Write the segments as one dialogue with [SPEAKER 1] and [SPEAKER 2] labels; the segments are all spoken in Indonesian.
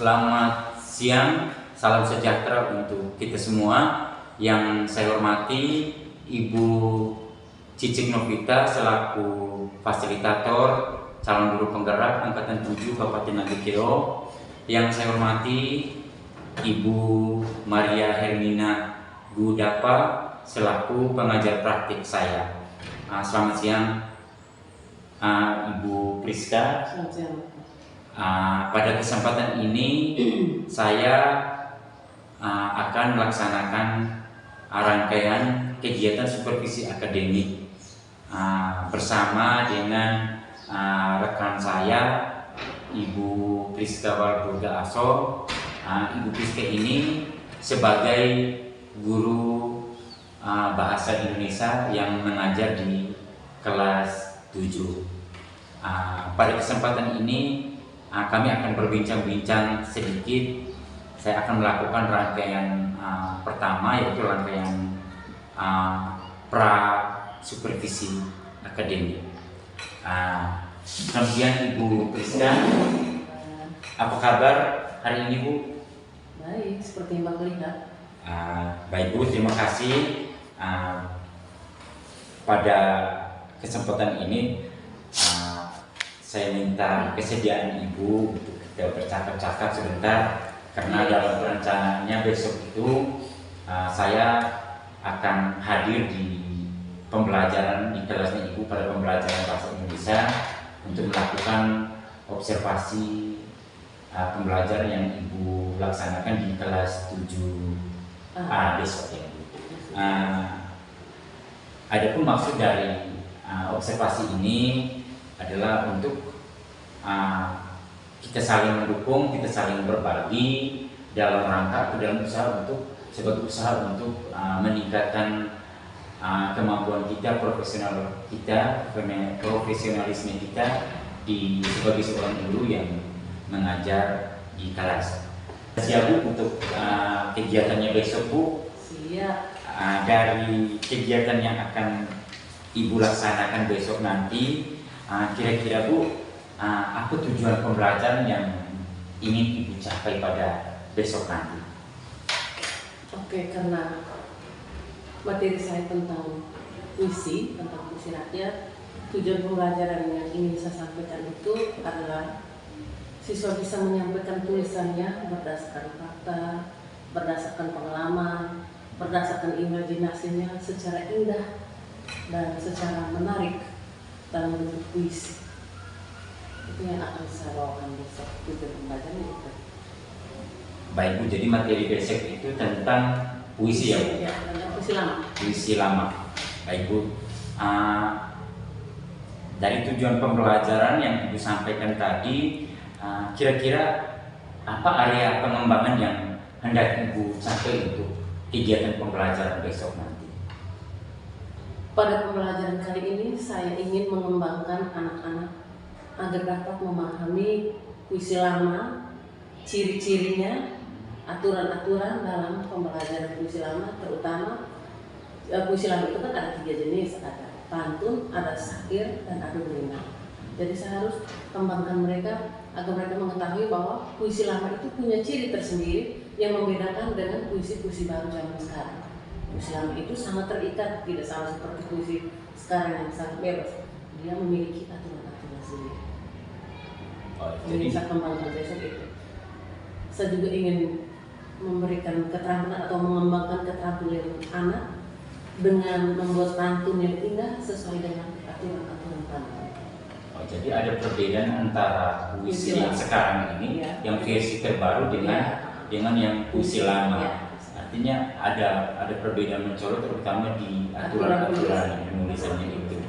[SPEAKER 1] Selamat siang, salam sejahtera untuk kita semua. Yang saya hormati Ibu Cicik Novita selaku fasilitator calon guru penggerak Angkatan 7 Kabupaten Nagekeo. Yang saya hormati Ibu Maria Hermina Gudapa selaku pengajar praktik saya. Selamat siang Ibu Priska.
[SPEAKER 2] Selamat siang.
[SPEAKER 1] Pada kesempatan ini saya akan melaksanakan rangkaian kegiatan supervisi akademik bersama dengan rekan saya Ibu Priska Walburga Aso. Ibu Priska ini sebagai guru bahasa Indonesia yang mengajar di kelas 7. Pada kesempatan ini kami akan berbincang-bincang sedikit. Saya akan melakukan rangkaian pertama, yaitu rangkaian pra supervisi akademik. Kemudian Ibu Priska, apa kabar hari ini, Bu?
[SPEAKER 2] Baik, seperti yang Mbak lihat.
[SPEAKER 1] Baik, Bu, terima kasih. Pada kesempatan ini saya minta kesediaan Ibu untuk kita bercakap-cakap sebentar, karena dalam rencananya besok itu saya akan hadir di pembelajaran di kelasnya Ibu pada pembelajaran bahasa Indonesia untuk melakukan observasi pembelajaran yang Ibu laksanakan di kelas 7A besok ya, Bu. Adapun maksud dari observasi ini adalah untuk kita saling mendukung, kita saling berbagi dalam rangka atau dalam usaha untuk sebagai usaha untuk meningkatkan kemampuan kita, profesionalisme kita sebagai seorang guru yang mengajar di kelas. Siap, Bu, untuk kegiatannya besok, Bu?
[SPEAKER 2] Siap.
[SPEAKER 1] Dari kegiatan yang akan Ibu laksanakan besok nanti, kira-kira, Bu, apa tujuan pembelajaran yang ingin Ibu capai pada besok nanti?
[SPEAKER 2] Oke, karena materi saya tentang puisi rakyat, tujuan pembelajaran yang ingin saya sampaikan itu adalah siswa bisa menyampaikan tulisannya berdasarkan fakta, berdasarkan pengalaman, berdasarkan imajinasinya secara indah dan secara menarik dalam bentuk puisi. Itu yang akan saya bawakan besok, tujuan pembelajaran itu.
[SPEAKER 1] Baik, Bu, jadi materi besok itu tentang puisi ya, Bu?
[SPEAKER 2] Ya, tentang puisi lama.
[SPEAKER 1] Puisi lama. Baik, Bu. Dari tujuan pembelajaran yang Ibu sampaikan tadi, kira-kira apa area pengembangan yang hendak Ibu capai untuk kegiatan pembelajaran besok nanti?
[SPEAKER 2] Pada pembelajaran kali ini saya ingin mengembangkan anak-anak agar dapat memahami puisi lama, ciri-cirinya, aturan-aturan dalam pembelajaran puisi lama, terutama puisi lama itu kan ada 3 jenis, ada pantun, ada syair, dan ada berima. Jadi saya harus kembangkan mereka agar mereka mengetahui bahwa puisi lama itu punya ciri tersendiri yang membedakan dengan puisi-puisi baru zaman sekarang. Puisi lama itu sangat terikat, tidak sama seperti puisi sekarang yang sangat bebas. Dia memiliki aturan-aturan sendiri. Jadi saya kembangkan besok itu. Saya juga ingin memberikan keterampilan atau mengembangkan keterampilan anak dengan membuat pantun yang indah sesuai dengan aturan-aturan pantun.
[SPEAKER 1] Jadi ada perbedaan antara puisi yang sekarang ini, yang versi terbaru dengan yang puisi lama.
[SPEAKER 2] Ya.
[SPEAKER 1] Artinya ada perbedaan mencolok, terutama di aturan-aturan penulisannya itu.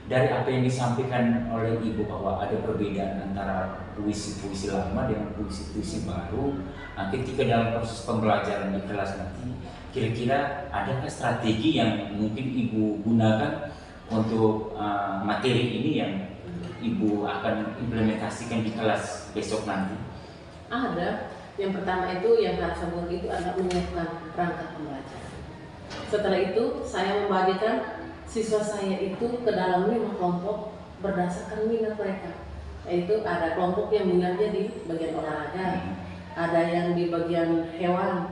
[SPEAKER 1] Dari apa yang disampaikan oleh Ibu bahwa ada perbedaan antara puisi-puisi lama dengan puisi-puisi baru. Ketika dalam proses pembelajaran di kelas nanti, kira-kira adakah strategi yang mungkin Ibu gunakan untuk materi ini yang Ibu akan implementasikan di kelas besok nanti?
[SPEAKER 2] Ada. Yang pertama itu yang harus saya buat itu adalah menyiapkan perangkat pembelajaran. Setelah itu saya membagikan siswa saya itu ke dalam 5 kelompok berdasarkan minat mereka. Yaitu ada kelompok yang minatnya di bagian olahraga, ada yang di bagian hewan,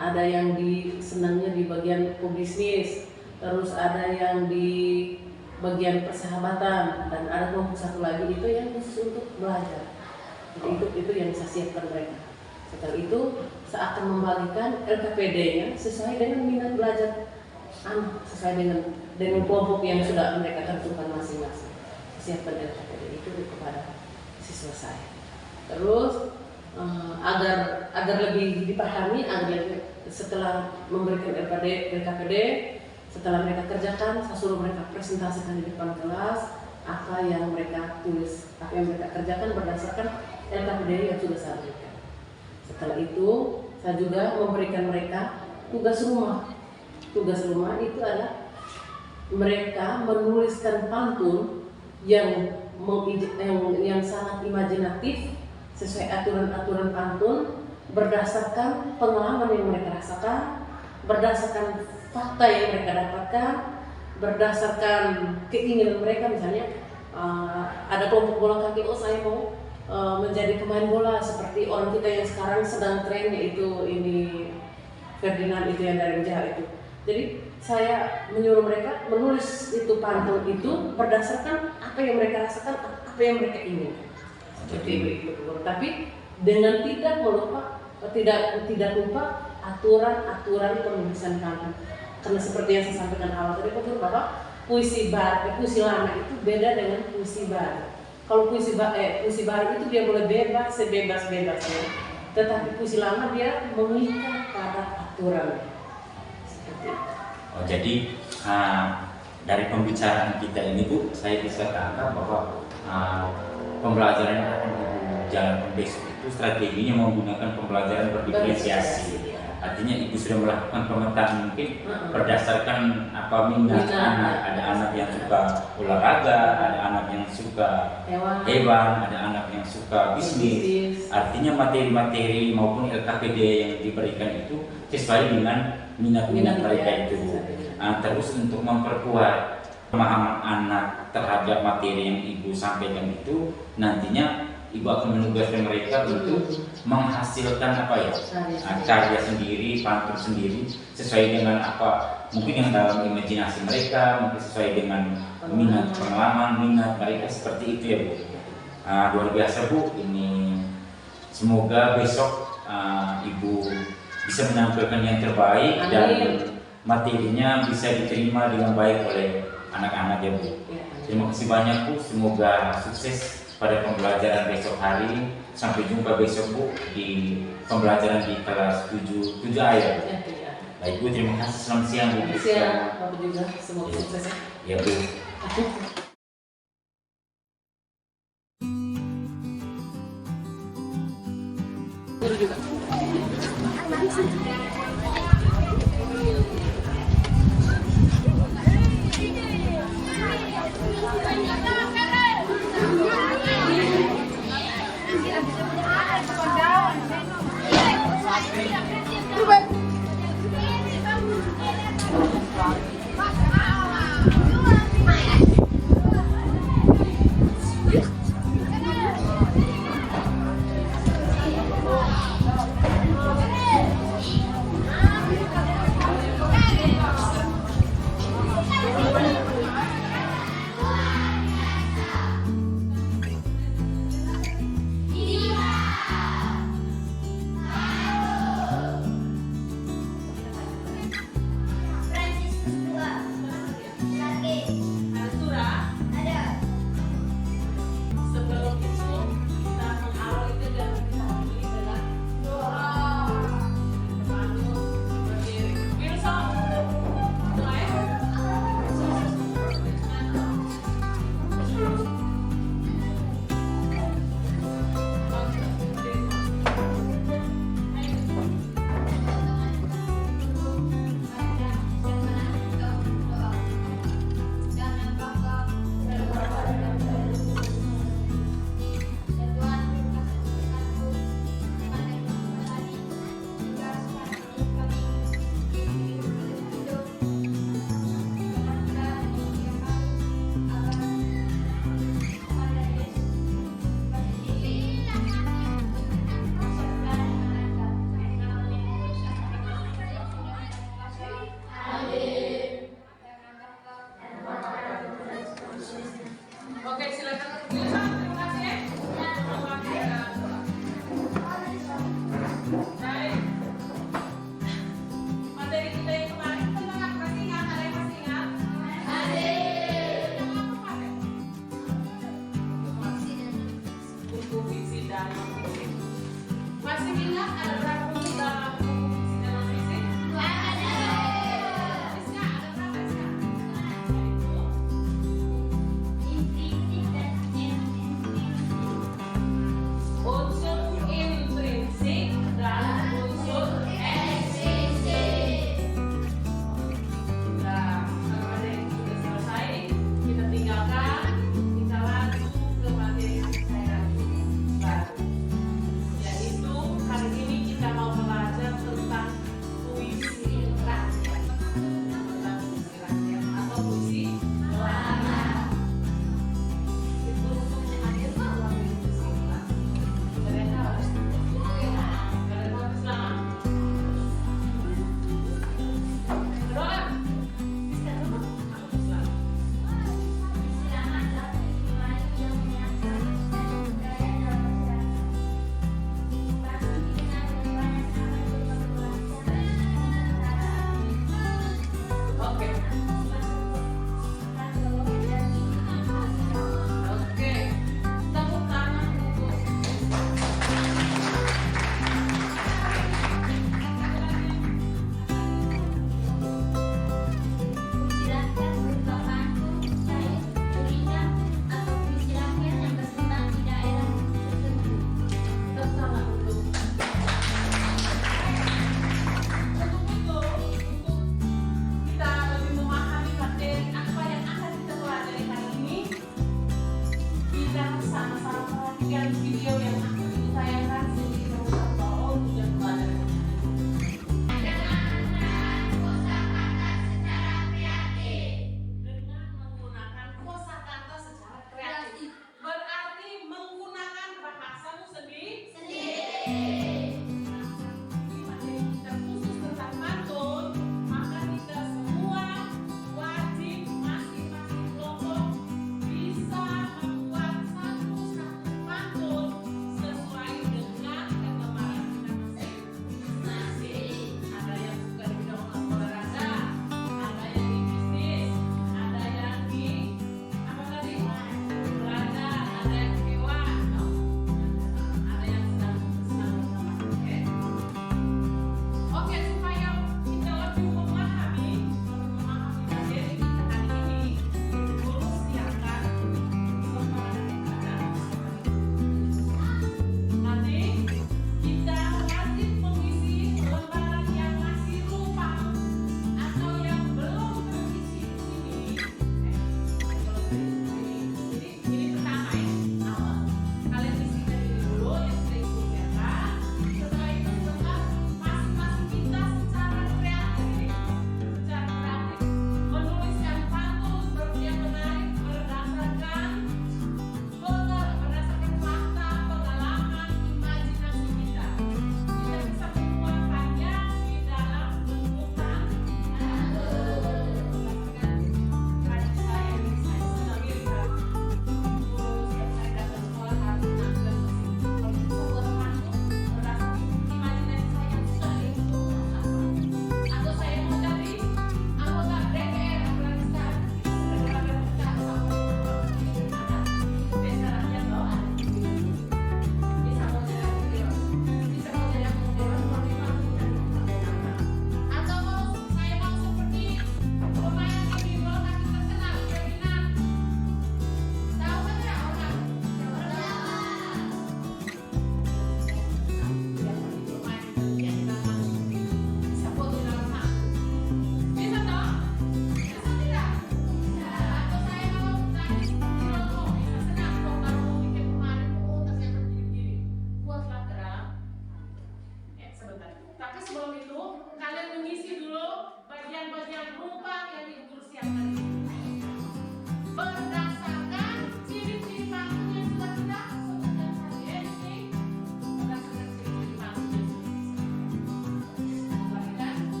[SPEAKER 2] ada yang senangnya di bagian pebisnis, terus ada yang di bagian persahabatan, dan ada kelompok satu lagi itu yang khusus untuk belajar. Jadi itu yang saya siapkan mereka. Setelah itu saya akan membagikan LKPD-nya sesuai dengan minat belajar sesuai dengan kelompok yang sudah mereka tentukan masing-masing. Siapkan LKPD itu kepada siswa saya. Terus agar lebih dipahami, setelah memberikan LKPD, setelah mereka kerjakan, saya suruh mereka presentasikan di depan kelas apa yang mereka tulis, apa yang mereka kerjakan berdasarkan LKPD yang sudah saya berikan. Setelah itu saya juga memberikan mereka tugas rumah. Tugas rumah itu adalah mereka menuliskan pantun yang sangat imajinatif sesuai aturan-aturan pantun berdasarkan pengalaman yang mereka rasakan, berdasarkan fakta yang mereka dapatkan, berdasarkan keinginan mereka. Misalnya ada kelompok bola kaki, saya mau menjadi pemain bola seperti orang kita yang sekarang sedang tren, yaitu ini Ferdinand itu yang dari Jawa itu. Jadi saya menyuruh mereka menulis itu pantun itu berdasarkan apa yang mereka rasakan, apa yang mereka inginkan. Seperti itu. Tapi dengan tidak lupa aturan penulisan pantun. Karena seperti yang saya sampaikan awal tadi, bahwa puisi lama itu beda dengan puisi baru. Kalau puisi baru itu dia boleh bebas, sebebas-bebasnya. Tetapi puisi lama dia mengikat pada aturan. Seperti itu.
[SPEAKER 1] Oh, jadi dari pembicaraan kita ini Bu, saya bisa tangkap bahwa pembelajaran yang akan dijalankan besok itu strateginya menggunakan pembelajaran berdiferensiasi. Artinya Ibu sudah melakukan pemetaan mungkin berdasarkan apa minat anak. Ada anak yang suka olahraga, ada anak yang suka hewan, ada anak yang suka bisnis. Artinya materi-materi maupun LKPD yang diberikan itu sesuai dengan minat-minat mereka itu. Terus untuk memperkuat pemahaman anak terhadap materi yang Ibu sampaikan itu, nantinya Ibu akan menugaskan mereka untuk menghasilkan karya sendiri, pantun sendiri sesuai dengan apa mungkin yang dalam imajinasi mereka, mungkin sesuai dengan minat minat mereka, seperti itu ya Bu. Luar biasa Bu, ini semoga besok Ibu bisa menampilkan yang terbaik. Amin. Dan materinya bisa diterima dengan baik oleh anak-anak ya Bu. Terima kasih banyak Bu, semoga sukses pada pembelajaran besok hari. Sampai jumpa besok Bu di pembelajaran di kelas 7A ya. Baik Bu, terima kasih. Selamat siang Bu.
[SPEAKER 2] Selamat siang Bapak juga, semoga sukses
[SPEAKER 1] ya Bu.
[SPEAKER 2] Guru juga.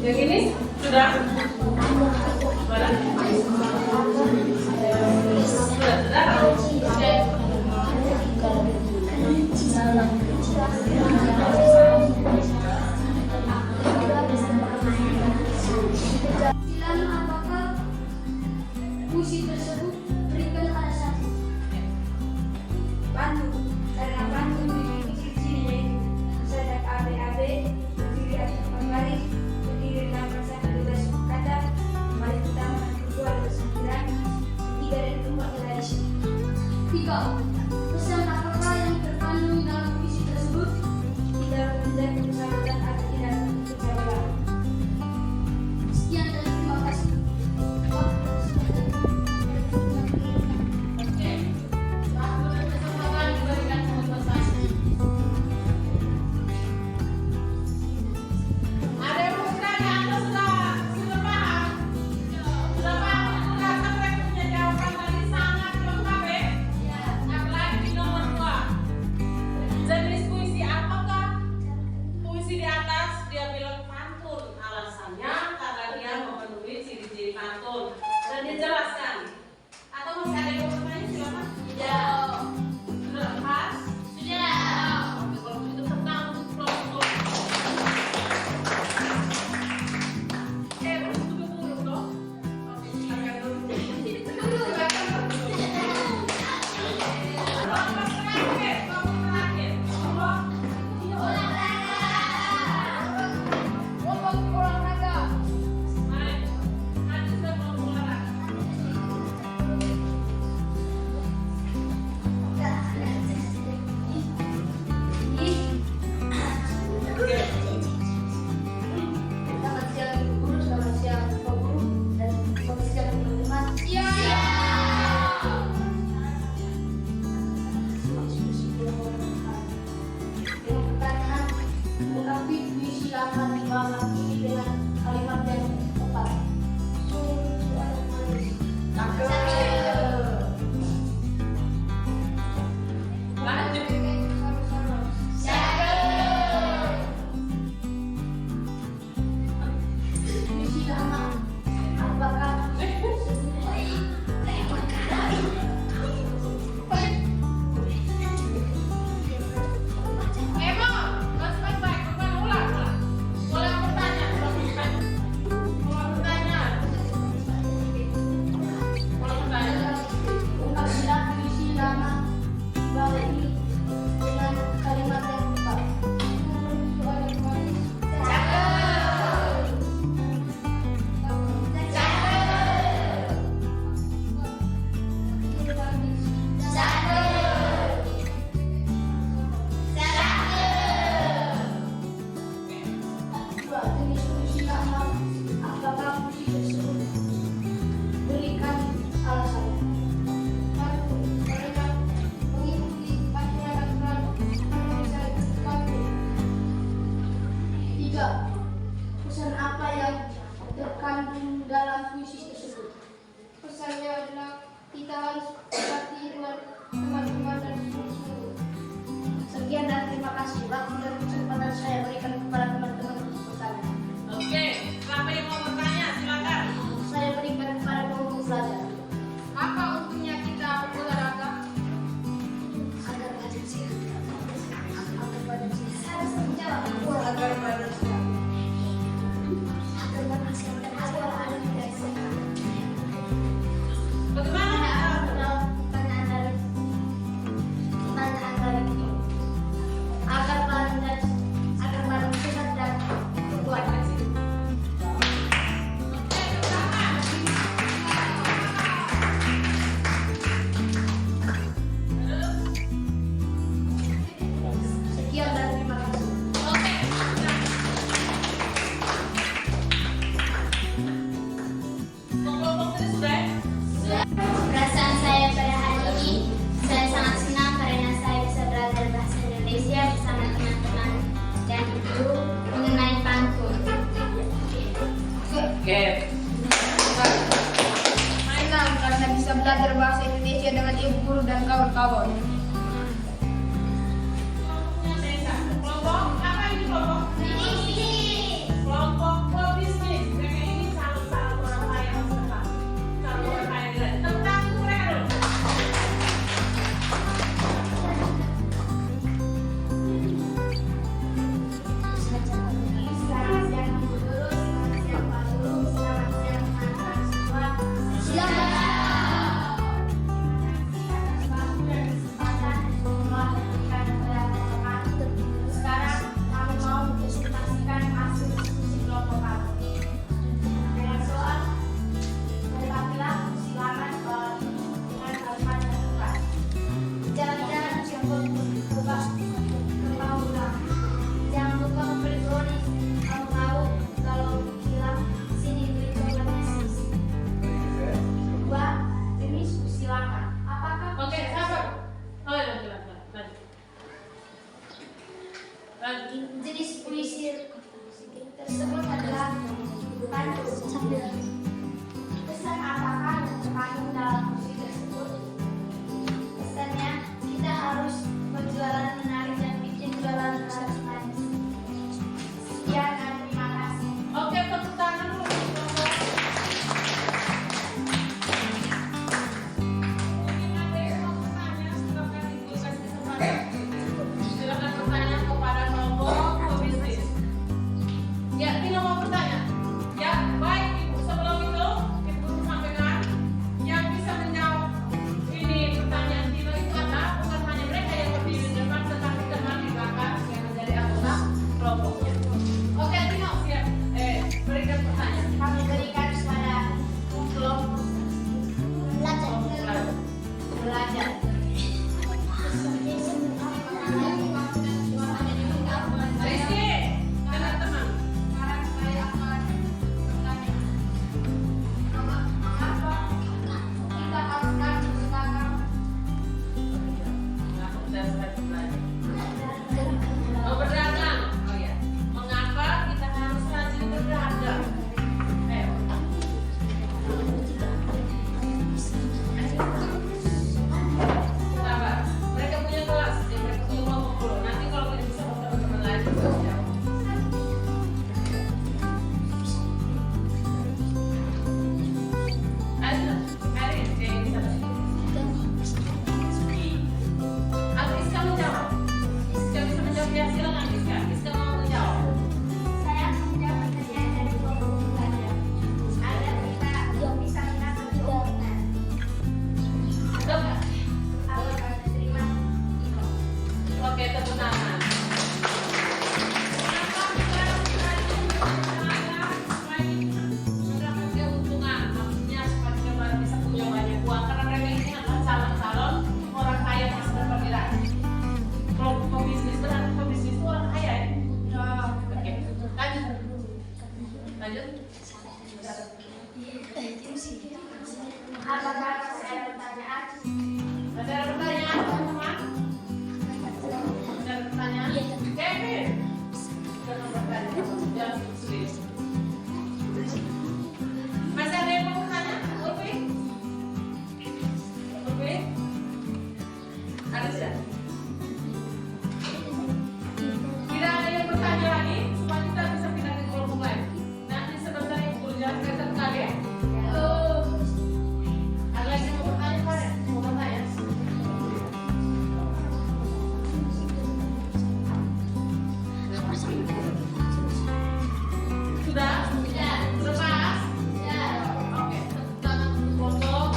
[SPEAKER 2] Yang ini sudah. Mana? Sudah. Oke.
[SPEAKER 3] Lalu apakah puisi tersebut berikan alasan? Pandu, karena Pandu memiliki ciri-ciri misalnya AB, berdiri atas pembaris, berdiri dalam bahasa 12 kata, baris pertama dan kedua adalah 9, 3 dan 4 adalah isi. 3. Pesan apakah yang terkandung dalam puisi tersebut? Tidak menjadi persahabatan atau tidak persahabatan. Sekian dan terima kasih.
[SPEAKER 4] Ada yang mau bertanya atau sudah paham? Sudah paham? Sudah sampai punya jawaban tadi sangat lengkap ya? Yang lagi di nomor 2. Jenis puisi apakah? Puisi di
[SPEAKER 3] dan kawan-kawan.
[SPEAKER 4] Kelompoknya beda. Kelompok apa ini kelompok? Kelompok pebisnis. Mereka ini calon-calon orang kaya masa depan. Calon orang kaya di dalam. Tentang mereka dulu.
[SPEAKER 3] Selamat siang Bu Guru, selamat siang Pak Guru, selamat siang teman-teman semua. Selamat waktu dan kesempatan telah diberikan kepada teman-teman. Sekarang kami mau presentasikan hasil diskusi kelompok kami. Dengan soal berbagi silakan dengan kalimat yang tepat. Jalan-jalan yang berubah kemauan. Jangan lupa memberi kamu tahu kalau hilang sini beli coklatnya sis. Dua jenis usilakan. Apakah
[SPEAKER 4] Oke, sabar. Oh, lanjut.
[SPEAKER 3] jenis puisi tersebut adalah kehidupan pesan apakah yang terkandung dalam puisi tersebut? Pesannya kita harus berjualan menarik dan bikin jualan laris manis. Sekian dan terima kasih.
[SPEAKER 4] Oke, tepuk tangan dulu. Mungkin ada yang mau bertanya, silakan diberikan kesempatan. Silakan bertanya kepada kelompok pebisnis. Ya, Tina mau bertanya. Ya, baik Ibu. Sebelum itu, Ibu sampaikan yang bisa menjawab ini pertanyaan Tina itu adalah bukan hanya mereka yang berdiri di depan, tetapi teman di belakang yang menjadi anggota kelompoknya. Oke, Tina siap. Berikan pertanyaan.
[SPEAKER 3] Kami berikan kepada kelompok belajar.
[SPEAKER 4] Rizky, dengan teman.
[SPEAKER 3] Sekarang saya akan bertanya, mengapa kita haruskan berdagang?
[SPEAKER 4] Mau berdagang? Oh ya. Mengapa kita harus rajin berdagang? Ayo. Sabar. Mereka punya kelas, mereka punya kelompok dulu. Nanti kalau tidak bisa teman-teman lain bisa jawab. Ayo, mari ini sana. Atau Iska menjawab? Iska bisa menjawab ya, silakan Iska. Iska mau menjawab.
[SPEAKER 3] Saya akan menjawab pertanyaan dari kelompok belajar agar kita bisa lihat lebih benar.
[SPEAKER 4] Betul nggak?
[SPEAKER 3] Agar kita terima info.
[SPEAKER 4] Oke, tepuk tangan. Kenapa kita harus rajin berdagang? Selain mendapatkan keuntungan, maksudnya supaya kita bisa punya banyak uang. Karena mereka ini adalah calon-calon orang kaya masa depan kita. Kelompok pebisnis, berarti pebisnis itu orang kaya ya? Oke, lanjut. Lanjut.
[SPEAKER 3] Apakah saya pertanyaan?
[SPEAKER 4] Ada pertanyaan teman-teman? Ada pertanyaan? Kevin, jangan bertanya, jangan sedih. Masih ada yang mau bertanya? Urfi? Urfi? Ada tidak? Tidak ada yang bertanya lagi, supaya kita bisa pindah ke kelompok lain. Nanti sebentar Ibu jelaskan satu kali ya. Ada lagi yang mau bertanya, Pak? Mau bertanya? Sudah? Sudah. Sudah pas? Sudah. Oke, tepuk tangan untuk kelompok.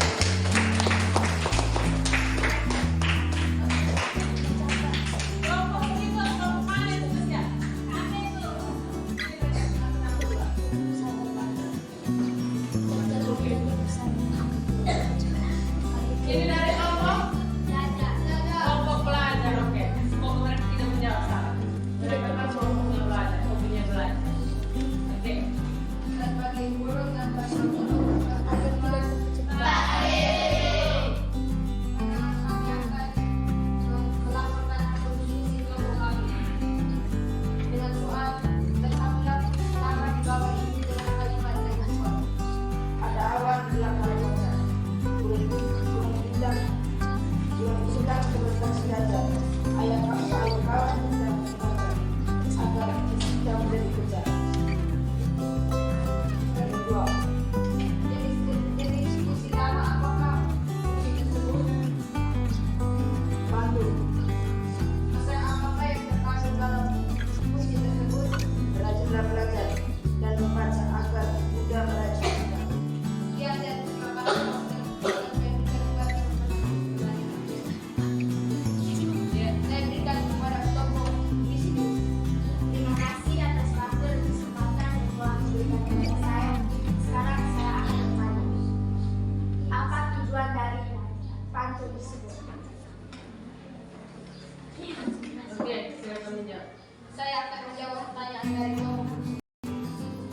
[SPEAKER 3] Saya akan menjawab pertanyaan dari kamu.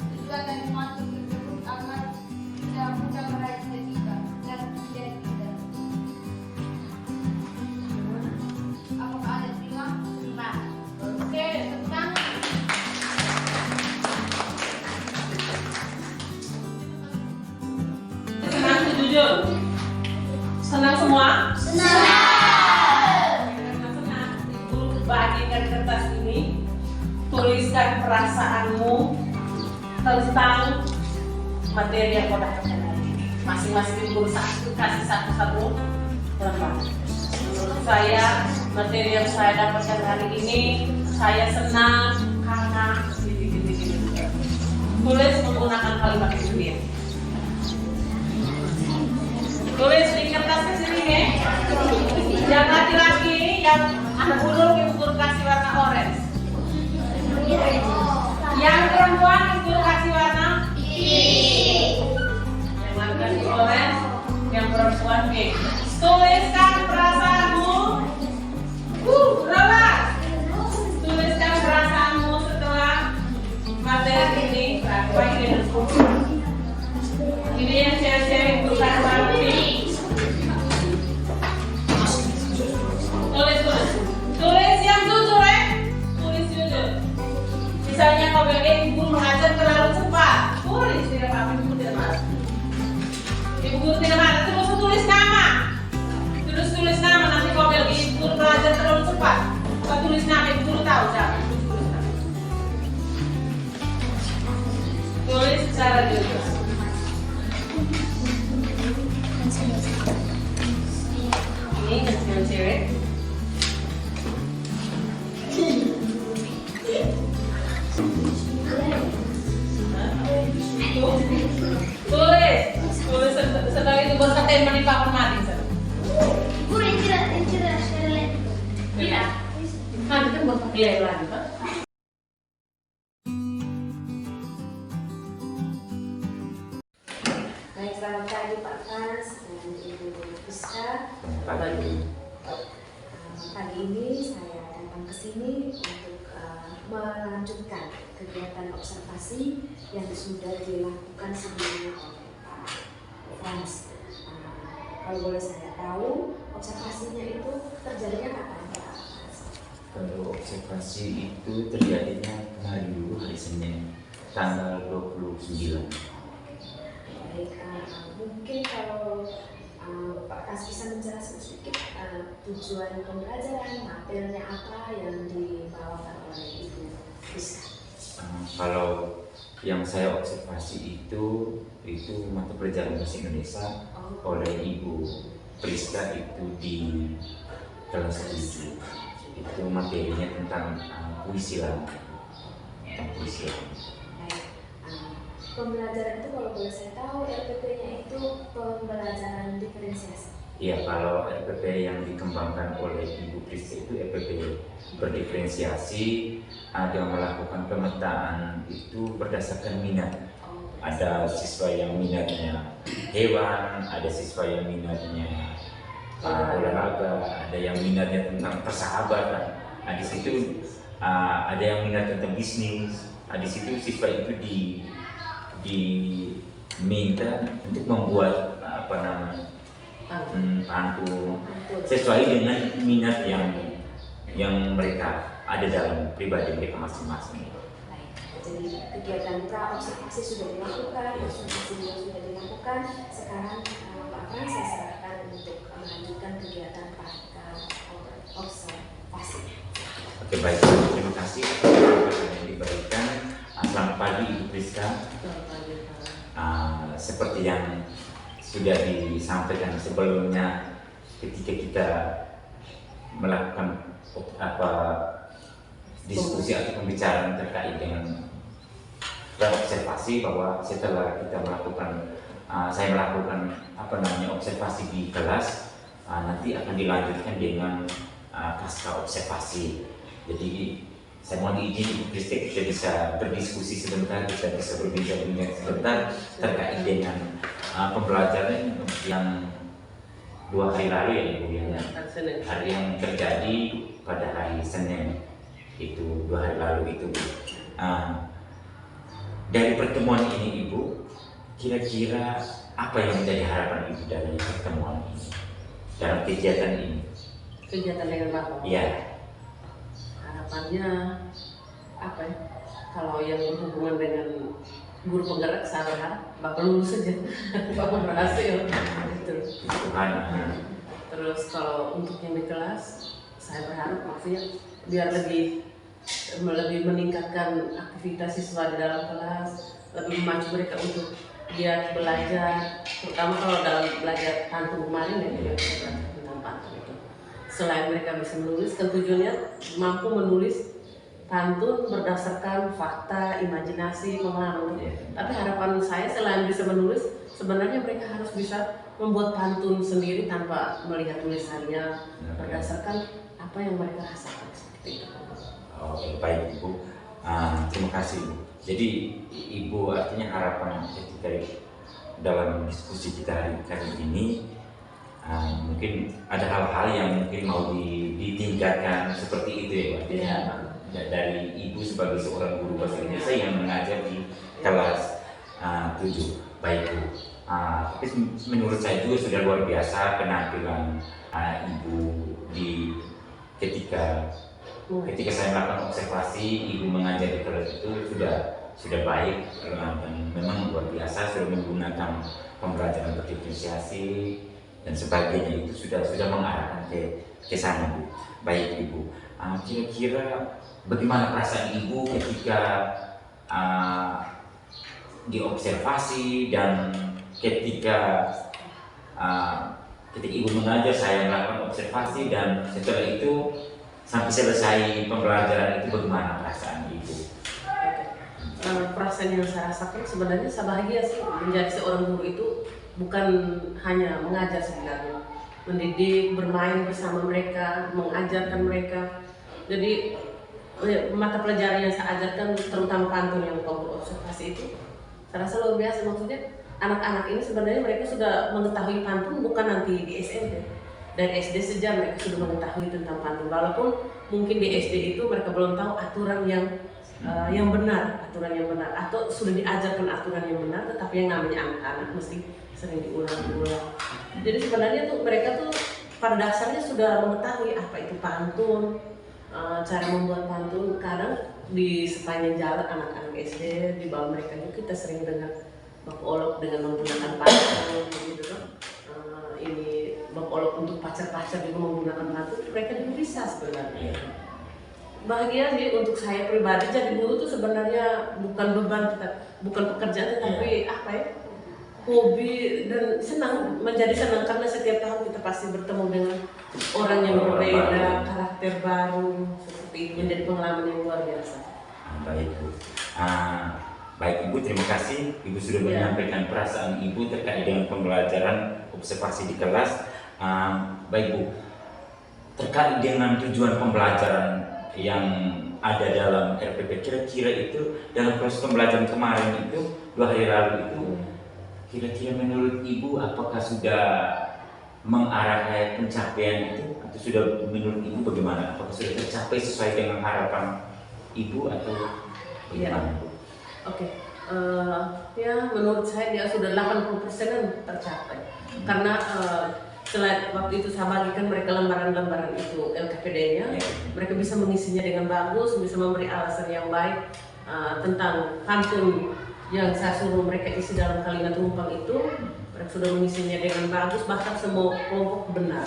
[SPEAKER 3] Tujuan dari matur tersebut agar bisa mudah meraih cita-cita dan menjadi kita. Apakah ada terima? Terima.
[SPEAKER 4] Oke, tepuk tangan. Senang tuh jujur. Senang semua? Karena senang, Ibu bagikan kertas ini. Tuliskan perasaanmu tentang materi yang kau dapatkan hari ini. Masing-masing ibu kasih satu-satu lembar. Menurut saya, materi yang saya dapatkan hari ini, saya senang karena gini. Tulis menggunakan kalimat itu ya. Tulis di kertas kesini ya. Yang laki-laki, yang anak ulur, ibu guru kasih warna orange. Yang perempuan ibu kasih warna yang laki-laki orange, yang perempuan pink. Tuliskan perasaanmu. Berapa? Tuliskan perasaanmu setelah materi ini. Baik ini. Ini yang cewek-cewek bukan warna pink. Tulis yang jujur ya. Tulis jujur. Misalnya kau bilang ibu guru mengajar terlalu cepat, tulis tidak apa-apa, ibu guru tidak marah. Ibu guru tidak marah, terus tulis nama. Tulis nama, nanti kau bilang ibu guru belajar terlalu cepat, kau tulis nama, ibu guru tahu siapa. Tulis secara jujur. Ini yang cewek. Tulis setelah itu buat katain menimpa hormati.
[SPEAKER 3] Ibu yang cerdas,
[SPEAKER 4] Iya. Nanti kan buat pakai lagi kan?
[SPEAKER 5] Baik, selamat pagi Pak Frans dan Ibu Rizka.
[SPEAKER 1] Pagi.
[SPEAKER 5] Pagi ini saya datang ke sini untuk melanjutkan kegiatan observasi yang sudah dilakukan sebelumnya oleh Pak Frans. Kalau boleh saya tahu, observasinya itu terjadinya kapan Pak Frans?
[SPEAKER 1] Kalau observasi itu terjadinya hari dulu, hari Senin, tanggal 29.
[SPEAKER 5] Baik, mungkin kalau Pak Frans bisa menjelaskan sedikit tujuan pembelajaran, materinya apa yang dibawakan oleh Ibu Rizka.
[SPEAKER 1] Kalau yang saya observasi itu mata pelajaran bahasa Indonesia oleh Ibu Priska itu di kelas 7. Itu materinya tentang puisi lama. Tentang puisi lama.
[SPEAKER 5] Baik, pembelajaran itu kalau boleh saya tahu RPP-nya itu pembelajaran diferensiasi.
[SPEAKER 1] Iya, kalau RPP yang dikembangkan oleh Ibu Priska itu RPP berdiferensiasi, ada melakukan pemetaan itu berdasarkan minat. Ada siswa yang minatnya hewan, ada siswa yang minatnya olahraga, ada yang minatnya tentang persahabatan. Nah, di situ ada yang minat tentang bisnis. Nah, di situ siswa itu diminta untuk membuat pantun sesuai dengan minat yang mereka ada dalam pribadi mereka masing-masing.
[SPEAKER 5] Baik, jadi kegiatan pra-observasi sudah dilakukan, observasi juga sudah dilakukan. Sekarang Pak Frans saya serahkan untuk melanjutkan kegiatan observasi.
[SPEAKER 1] Oke, baik, terima kasih atas kesempatan yang diberikan. Selamat pagi Ibu Priska. Seperti yang sudah disampaikan sebelumnya ketika kita melakukan diskusi atau pembicaraan terkait dengan observasi, bahwa setelah kita saya melakukan observasi di kelas, nanti akan dilanjutkan dengan pasca observasi. Jadi saya mohon izin Ibu Priska, kita bisa berdiskusi sebentar, kita bisa berbincang-bincang sebentar terkait dengan pembelajaran yang 2 hari lalu ya Ibu, hari yang terjadi pada hari Senin. itu 2 hari lalu itu, Bu. Dari pertemuan ini, Ibu, kira-kira apa yang menjadi harapan Ibu dari pertemuan ini, dalam kegiatan ini?
[SPEAKER 2] Kegiatan dengan Bapak.
[SPEAKER 1] Iya.
[SPEAKER 2] Harapannya apa ya? Kalau yang berhubungan dengan guru penggerak, saya berharap Bapak lulus saja, Bapak berhasil. Gitu.
[SPEAKER 1] Tuhan.
[SPEAKER 2] Terus kalau untuk yang di kelas, saya berharap maksudnya biar lebih meningkatkan aktivitas siswa di dalam kelas, lebih memacu mereka untuk dia belajar, terutama kalau dalam belajar pantun kemarin ya, dia bisa belajar tentang pantun itu. Selain mereka bisa menulis, kan tujuannya mampu menulis pantun berdasarkan fakta, imajinasi, pemahaman. Tapi harapan saya selain bisa menulis, sebenarnya mereka harus bisa membuat pantun sendiri tanpa melihat tulisannya, berdasarkan apa yang mereka rasakan seperti itu.
[SPEAKER 1] Oke, baik Ibu. Terima kasih Ibu. Jadi Ibu artinya harapan ketika dalam diskusi kita hari ini mungkin ada hal-hal yang mungkin mau ditingkatkan seperti itu ya, Pak.
[SPEAKER 2] Iya.
[SPEAKER 1] Dari Ibu sebagai seorang guru bahasa Indonesia yang mengajar di kelas 7. Baik Bu. Tapi menurut saya juga sudah luar biasa penampilan Ibu di ketika saya melakukan observasi Ibu mengajar di kelas itu sudah baik, dan memang luar biasa, sudah menggunakan pembelajaran berdiferensiasi dan sebagainya, itu sudah mengarahkan ke sana Bu. Baik Ibu, kira-kira bagaimana perasaan Ibu ketika diobservasi dan ketika Ibu mengajar, saya melakukan observasi, dan setelah itu sampai selesai pembelajaran itu bagaimana perasaan Ibu?
[SPEAKER 2] Perasaan yang saya rasakan sebenarnya saya bahagia sih menjadi seorang guru itu bukan hanya mengajar sebenarnya, mendidik, bermain bersama mereka, mengajarkan mereka. Jadi mata pelajaran yang saya ajarkan terutama pantun yang kelompok observasi itu saya rasa luar biasa. Maksudnya anak-anak ini sebenarnya mereka sudah mengetahui pantun bukan nanti di SMP. Dari SD saja mereka sudah mengetahui tentang pantun, walaupun mungkin di SD itu mereka belum tahu aturan yang benar, atau sudah diajarkan aturan yang benar, tetapi yang namanya anak-anak mesti sering diulang-ulang. Jadi sebenarnya tuh mereka tuh pada dasarnya sudah mengetahui apa itu pantun, cara membuat pantun. Kadang di sepanjang jalan anak-anak SD di bawah mereka itu kita sering dengar Bapak Olok dengan menggunakan pantun, gitu kan. Ini Bapak Olok untuk pacar-pacar juga menggunakan pantun, mereka juga bisa sebenarnya. Bahagia sih untuk saya pribadi, jadi guru itu sebenarnya bukan beban kita, bukan pekerjaan, tapi apa ya, hobi, dan menjadi senang karena setiap tahun kita pasti bertemu dengan orang yang berbeda, karakter baru, seperti itu, menjadi pengalaman yang luar biasa.
[SPEAKER 1] Baik Bu. Baik Ibu, terima kasih Ibu sudah menyampaikan perasaan Ibu terkait dengan pembelajaran observasi di kelas. Baik Bu, terkait dengan tujuan pembelajaran yang ada dalam RPP, kira-kira itu dalam proses pembelajaran kemarin itu 2 hari lalu itu, kira-kira menurut Ibu apakah sudah mengarah ke pencapaian itu, atau sudah menurut Ibu bagaimana? Apakah sudah tercapai sesuai dengan harapan Ibu atau bagaimana Bu?
[SPEAKER 2] Oke, ya menurut saya dia sudah 80% tercapai. Karena setelah waktu itu saya bagikan mereka lembaran-lembaran itu LKPD-nya, mereka bisa mengisinya dengan bagus, bisa memberi alasan yang baik tentang pantun yang saya suruh mereka isi dalam kalimat rumpang itu. Mereka sudah mengisinya dengan bagus, bahkan semua kelompok benar.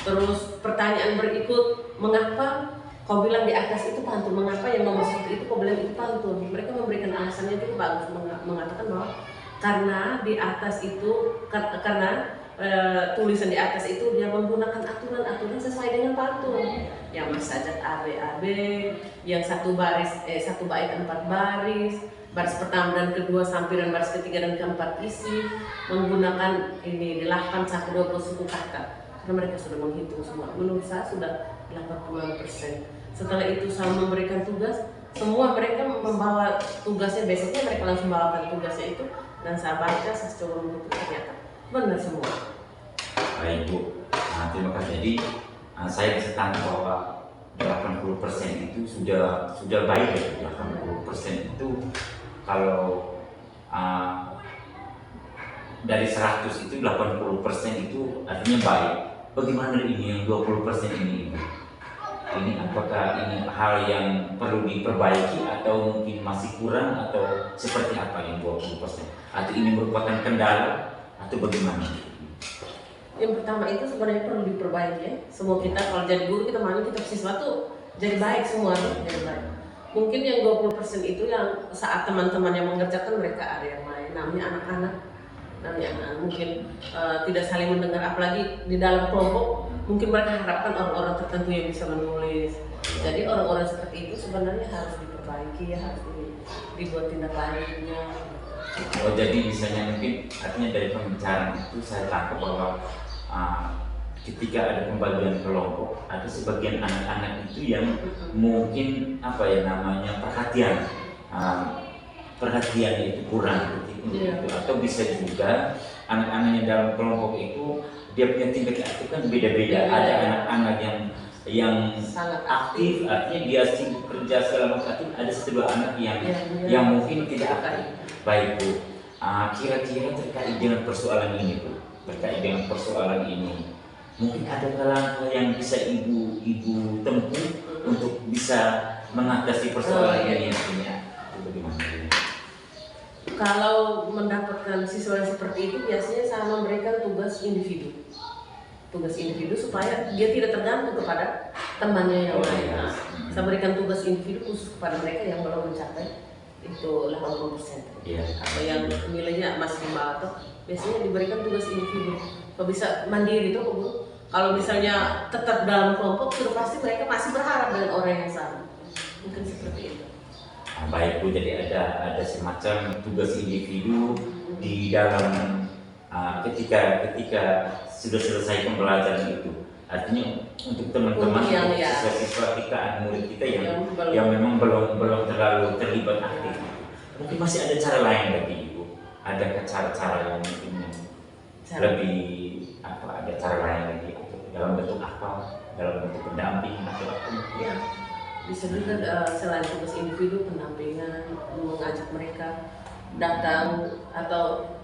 [SPEAKER 2] Terus pertanyaan berikut, mengapa kau bilang di atas itu pantun, mengapa yang nomor 1 itu kau bilang itu pantun? Mereka memberikan alasannya cukup bagus, mengatakan bahwa karena di atas itu, karena tulisan di atas itu dia menggunakan aturan-aturan sesuai dengan pantun. Yang bersajat AB, yang satu bait 4 baris pertama dan kedua sampiran, baris ketiga dan keempat isi, menggunakan ini 8 sampai 20 suku kata. Karena mereka sudah menghitung semua. Menurut saya sudah 80%. Setelah itu saya memberikan tugas, semua mereka membawa tugasnya, besoknya mereka langsung bawakan tugasnya itu, dan saya baca, saya coba untuk ternyata benar semua.
[SPEAKER 1] Baik Bu, terima kasih. Jadi saya bisa tangkap bahwa 80% itu sudah baik ya. 80% itu kalau dari 100 itu 80% itu artinya baik. Bagaimana ini yang 20% ini? Ini apakah ini hal yang perlu diperbaiki atau mungkin masih kurang atau seperti apa yang 20%? Atau ini merupakan kendala atau bagaimana?
[SPEAKER 2] Yang pertama itu sebenarnya perlu diperbaiki ya. Semua kita kalau jadi guru kita mau kita siswa tuh jadi baik semua tuh, jadi baik. Mungkin yang 20% itu yang saat teman-teman yang mengerjakan mereka ada yang lain, namanya anak-anak, mungkin tidak saling mendengar, apalagi di dalam kelompok mungkin mereka harapkan orang-orang tertentu yang bisa menulis. Jadi orang-orang seperti itu sebenarnya harus diperbaiki ya, harus dibuat tindak lanjutnya.
[SPEAKER 1] Oh, jadi misalnya mungkin artinya dari pembicaraan itu saya tangkap bahwa ketika ada pembagian kelompok, ada sebagian anak-anak itu yang mungkin apa ya namanya perhatian itu kurang itu, atau bisa juga anak-anak yang dalam kelompok itu dia punya tingkat itu kan beda-beda. Ada anak-anak yang
[SPEAKER 2] sangat
[SPEAKER 1] aktif, artinya dia sibuk kerja segala macam. Ada satu dua anak yang mungkin tidak aktif. Baik Bu, kira-kira terkait dengan persoalan ini Bu, mungkin ada langkah yang bisa ibu tempuh untuk bisa mengatasi persoalan ini artinya bagaimana?
[SPEAKER 2] Kalau mendapatkan siswa yang seperti itu biasanya saya memberikan tugas individu supaya dia tidak tergantung kepada temannya yang lain. Saya berikan tugas individu khusus kepada mereka yang belum mencapai itu 80%. Atau yang nilainya masih 5 atau biasanya diberikan tugas individu. Kalau bisa mandiri itu Bu. Kalau misalnya tetap dalam kelompok sudah pasti mereka masih berharap dengan orang yang sama. Mungkin seperti itu.
[SPEAKER 1] Baik Bu, jadi ada semacam tugas individu di dalam ketika sudah selesai pembelajaran itu. Artinya untuk teman-teman siswa-siswa kita, murid kita yang memang belum terlalu terlibat aktif. Mungkin masih ada cara lain bagi Ibu. Adakah cara-cara yang mungkin lebih ada cara lain lagi dalam bentuk apa? Dalam bentuk pendamping atau apa?
[SPEAKER 2] Ya, bisa juga selain tugas individu, pendampingan, mengajak mereka datang atau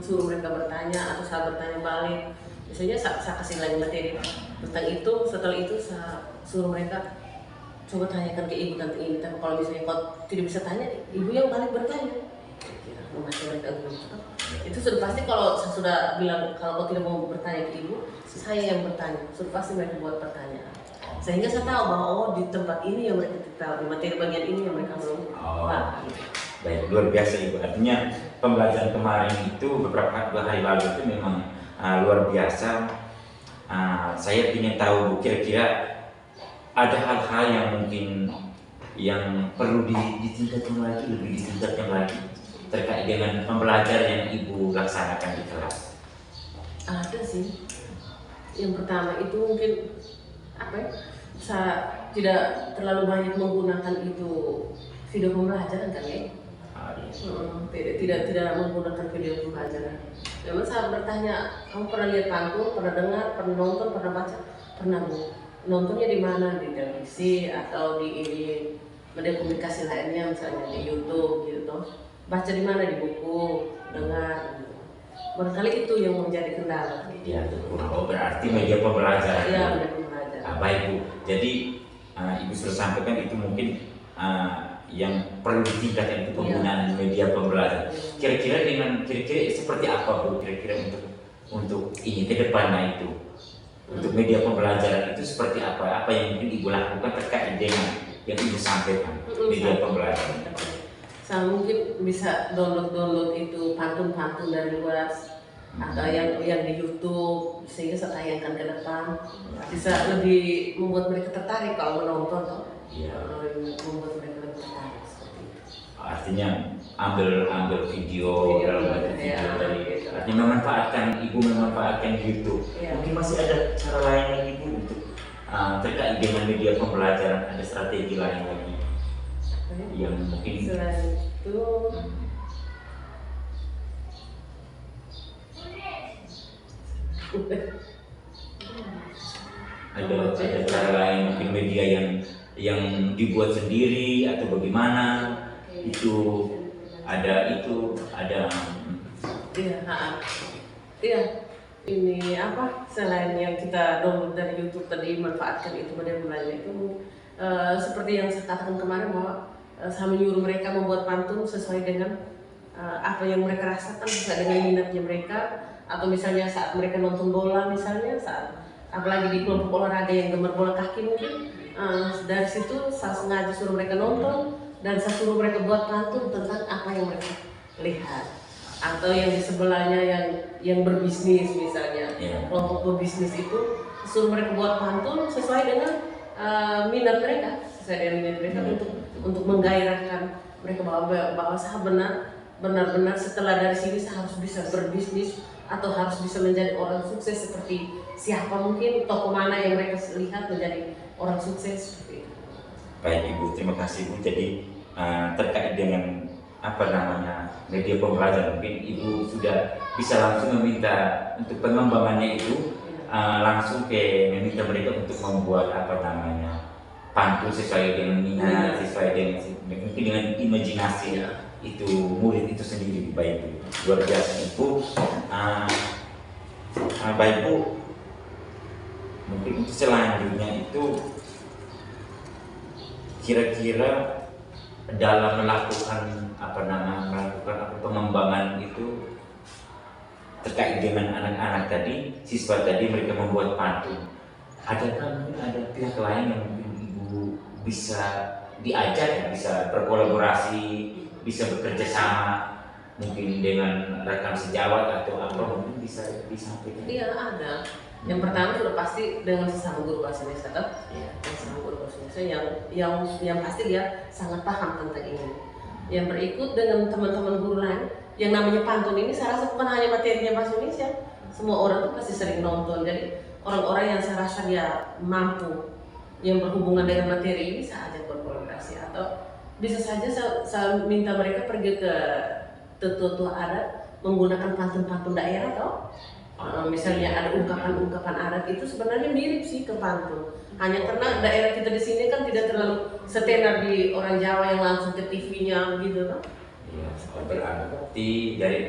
[SPEAKER 2] suruh mereka bertanya atau saya bertanya balik. Biasanya saya kasih lagi materi tentang itu, setelah itu saya suruh mereka coba tanyakan ke ibu tentang ini. Tapi kalau misalnya kau tidak bisa tanya, ibu yang balik bertanya. Masih mereka itu sudah pasti. Kalau saya sudah bilang kalau kau tidak mau bertanya ke ibu, saya yang bertanya. Sudah pasti mereka buat pertanyaan. Sehingga saya tahu bahwa di tempat ini yang mereka tahu, di materi bagian ini yang mereka belum.
[SPEAKER 1] Baik, luar biasa Ibu. Artinya pembelajaran kemarin itu beberapa hari lalu itu memang luar biasa. Saya ingin tahu Bu, kira-kira ada hal-hal yang mungkin yang perlu ditingkatkan lagi, lebih ditingkatkan lagi terkait dengan pembelajaran yang Ibu laksanakan di kelas.
[SPEAKER 2] Ada sih. Yang pertama itu mungkin saya tidak terlalu banyak menggunakan itu video pembelajaran kan ya. Tidak menggunakan video pembelajaran. Memang saya bertanya, kamu pernah lihat pantun, pernah dengar, pernah nonton, pernah baca? Pernah Bu. Nontonnya di mana? Di televisi atau di media komunikasi lainnya, misalnya di YouTube gitu. Baca di mana? Di buku, dengar. Barangkali itu yang menjadi kendala.
[SPEAKER 1] Ya, berarti media pembelajaran.
[SPEAKER 2] Iya, media pembelajaran.
[SPEAKER 1] Baik Bu. Jadi Ibu sudah sampaikan itu mungkin yang perlu ditingkatkan itu penggunaan media pembelajaran. Kira-kira seperti apa Bu? Kira-kira untuk ini ke depannya itu untuk media pembelajaran itu seperti apa? Apa yang mungkin Ibu lakukan terkait dengan yang Ibu sampaikan media pembelajaran?
[SPEAKER 2] Saya mungkin bisa download itu pantun-pantun dari luar atau yang di YouTube sehingga saya tayangkan ke depan, bisa lebih membuat mereka tertarik kalau menonton. Membuat mereka lebih tertarik seperti itu.
[SPEAKER 1] Artinya ambil video dalam video dari artinya memanfaatkan YouTube. Mungkin masih ada cara lain lagi Bu untuk terkait dengan media pembelajaran, ada strategi lain lagi yang mungkin
[SPEAKER 2] selain itu
[SPEAKER 1] ada cara lain lain, mungkin media yang dibuat sendiri atau bagaimana, itu ada
[SPEAKER 2] Iya, iya. Ini apa? Selain yang kita download dari YouTube tadi, manfaatkan itu model-modelnya itu seperti yang saya katakan kemarin bahwa saya menyuruh mereka membuat pantun sesuai dengan apa yang mereka rasakan, sesuai dengan minatnya mereka. Atau misalnya saat mereka nonton bola, misalnya saat apalagi di kelompok olahraga yang gemar bola kaki mungkin, dari situ saya sengaja suruh mereka nonton dan saya suruh mereka buat pantun tentang apa yang mereka lihat. Atau yang di sebelahnya yang berbisnis misalnya, kelompok berbisnis itu suruh mereka buat pantun sesuai dengan minat mereka, untuk menggairahkan mereka bahwa saya benar-benar setelah dari sini saya harus bisa berbisnis atau harus bisa menjadi orang sukses seperti siapa, mungkin tokoh mana yang mereka lihat menjadi orang sukses seperti itu.
[SPEAKER 1] Baik Ibu, terima kasih Bu. Jadi terkait dengan media pembelajaran, mungkin Ibu sudah bisa langsung meminta untuk pengembangannya itu, langsung meminta mereka untuk membuat pantun sesuai dengan minat, sesuai dengan mungkin dengan imajinasi itu murid itu sendiri. Baik Bu, luar biasa Ibu. Baik Bu, mungkin untuk selanjutnya itu kira-kira dalam melakukan pengembangan itu terkait dengan anak-anak tadi, siswa tadi mereka membuat pantun. Adakah mungkin ada pihak lain yang mungkin Ibu bisa diajak, bisa berkolaborasi, bisa bekerja sama mungkin dengan rekan sejawat atau apa, mungkin bisa disampaikan?
[SPEAKER 2] Iya, ada. Yang pertama sudah pasti dengan sesama guru bahasa Indonesia, sesama guru bahasa Indonesia yang pasti dia sangat paham tentang ini. Yang berikut dengan teman-teman guru lain, yang namanya pantun ini saya rasa bukan hanya materinya bahasa Indonesia, semua orang tuh pasti sering nonton. Jadi orang-orang yang saya rasa dia mampu, yang berhubungan dengan materi ini saya ajak berkolaborasi, atau bisa saja saya minta mereka pergi ke tetua adat menggunakan pantun-pantun daerah, atau misalnya ada ungkapan-ungkapan adat itu sebenarnya mirip sih ke pantun. Hanya karena daerah kita di sini kan tidak terlalu setenar di orang Jawa yang langsung ke TV-nya gitu, kan?
[SPEAKER 1] Iya, berarti dari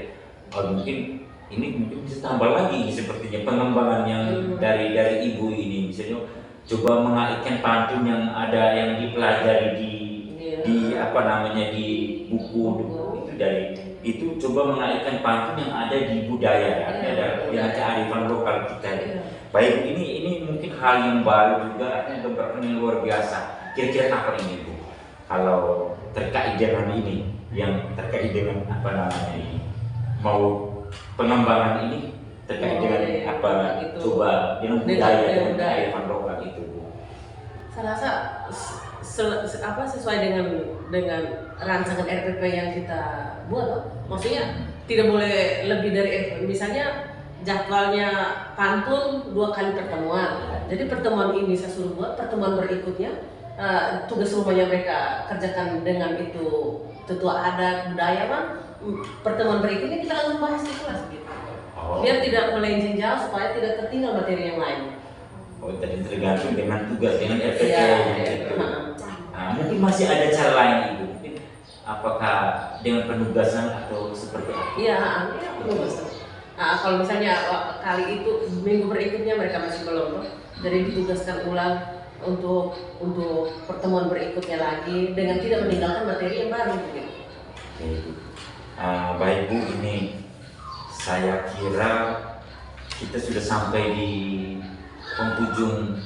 [SPEAKER 1] mungkin ini bisa tambah lagi sepertinya pengembangan yang dari Ibu ini, misalnya coba mengaitkan pantun yang ada yang dipelajari di buku itu, dari itu coba mengaitkan pantun yang ada di budaya, ada yang kearifan lokal kita. Baik, ini mungkin hal yang baru juga, artinya yang luar biasa. Kira-kira apa ini Bu? Kalau terkait dengan ini, yang terkait dengan ini, mau pengembangan ini terkait dengan coba dengan budaya dan kearifan lokal itu Bu.
[SPEAKER 2] Saya rasa sesuai dengan rancangan RPP yang kita buat, maksudnya tidak boleh lebih dari misalnya jadwalnya pantun 2 kali pertemuan. Jadi pertemuan ini saya suruh buat, pertemuan berikutnya tugas rumahnya mereka kerjakan dengan itu tetua adat budaya, pertemuan berikutnya kita akan membahas di kelas gitu. Biar tidak melenceng jauh supaya tidak tertinggal materi yang lain.
[SPEAKER 1] Tadi tergantung dengan tugas, dengan RPP itu. Mungkin masih ada cara lain Ibu, mungkin apakah dengan penugasan atau seperti apa?
[SPEAKER 2] Iya, penugasan. Kalau misalnya kali itu minggu berikutnya mereka masih belum, jadi ditugaskan ulang untuk pertemuan berikutnya lagi dengan tidak meninggalkan materi yang baru gitu.
[SPEAKER 1] Baik Bu, ini saya kira kita sudah sampai di penghujung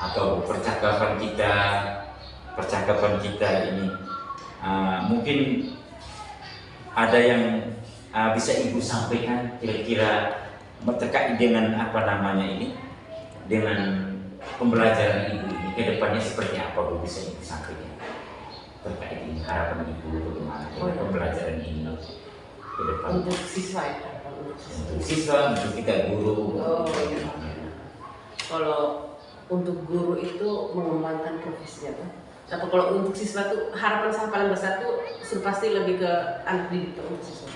[SPEAKER 1] atau percakapan kita ini. Mungkin ada yang bisa Ibu sampaikan kira-kira terkait dengan dengan pembelajaran Ibu ini ke depannya seperti apa Bu, bisa Ibu sampaikan terkait ini, harapan Ibu bagaimana pembelajaran ini ke depan
[SPEAKER 2] untuk siswa
[SPEAKER 1] untuk kita guru.
[SPEAKER 2] Kalau untuk guru itu mengembangkan profesinya, tapi kalau untuk siswa itu harapan saya paling besar tuh pasti lebih ke anak didik untuk siswa.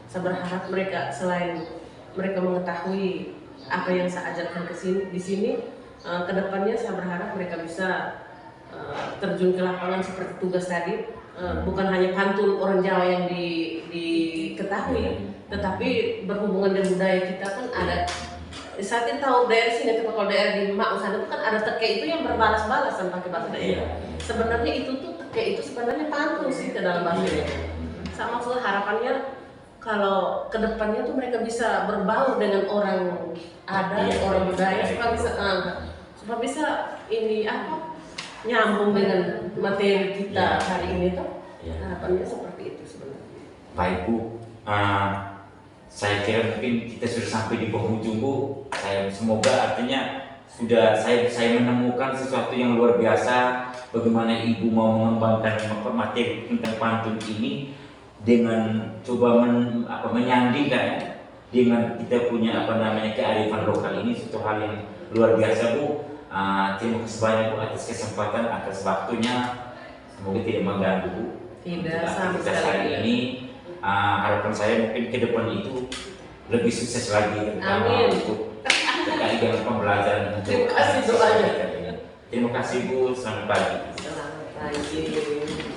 [SPEAKER 2] Saya berharap mereka selain mereka mengetahui apa yang saya ajarkan di sini, kedepannya saya berharap mereka bisa terjun ke lapangan seperti tugas tadi, bukan hanya pantun orang Jawa yang diketahui, tetapi berhubungan dengan budaya kita kan ada. Saya tahu daerah sini, kalau daerah di Mak sana itu kan ada teke itu yang berbalas-balasan pakai bahasa daerah. Sebenarnya itu tuh teke itu sebenarnya pantun sih ke dalam bahasa daerah. Sama maksud harapannya kalau kedepannya tuh mereka bisa berbaur dengan orang adat, orang budaya supaya bisa ini apa nyambung dengan materi kita hari ini tuh. Harapannya seperti itu sebenarnya.
[SPEAKER 1] Baik Bu, saya kira mungkin kita sudah sampai di penghujung Bu. Saya semoga artinya sudah saya menemukan sesuatu yang luar biasa bagaimana Ibu mau mengembangkan materi tentang pantun ini dengan coba menyandingkan ya, dengan kita punya kearifan lokal ini, suatu hal yang luar biasa Bu. Terima kasih banyak Bu atas kesempatan, atas waktunya. Semoga tidak mengganggu Bu.
[SPEAKER 2] Tidak sama
[SPEAKER 1] Aktivitas
[SPEAKER 2] sekali.
[SPEAKER 1] hari ini. Harapan saya mungkin ke depan itu lebih sukses lagi, terutama untuk terkait dengan pembelajaran untuk
[SPEAKER 2] Terima kasih doanya.
[SPEAKER 1] Terima kasih Bu, selamat pagi.
[SPEAKER 2] Selamat pagi.